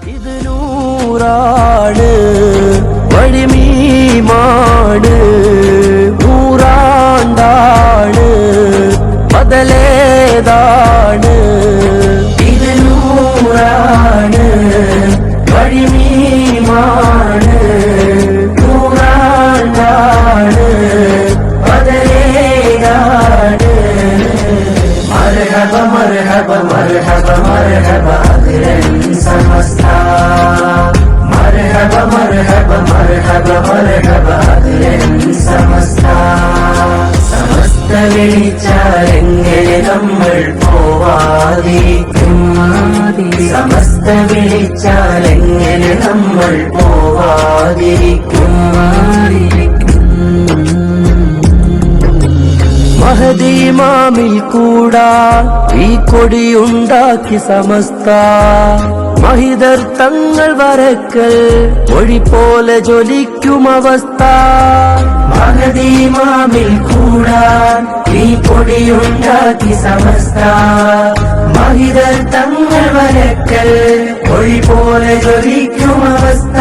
ഇത് നൂറാണ് വഴിമീമാണ് നൂറാണ്ടാണ് ബദലേതാണ് ഇത് നൂറാണ് വഴിമീമാണ് നൂറാണ്ടാണ് ബദലേതാണ് മർഹബ മർഹബ മർഹബ മർഹബ അദ്രൻ സമസ്ത മർഹബ മർഹബ മർഹബ മർഹബ അദ്രൻ സമസ്ത സമസ്ത വിളിച്ചാലെങ്ങനെ നമ്മൾ പോവാതിരിക്കും സമസ്ത വിളിച്ചാലെങ്ങനെ നമ്മൾ പോവാതിരിക്കും മഹദി ഇമാമിൽ കൂടാ ഈ കൊടിയുണ്ടാക്കി സമസ്ത മഹിതർ തങ്ങൾ വരക്കൽ ഒഴി പോലെ ജ്വലിക്കും അവസ്ഥ മഹദി ഇമാമിൽ കൂടാൻ ഈ കൊടിയുണ്ടാക്കി സമസ്ത മഹിതർ തങ്ങൾ വരക്കൽ ഒഴി പോലെ ജ്വലിക്കും അവസ്ഥ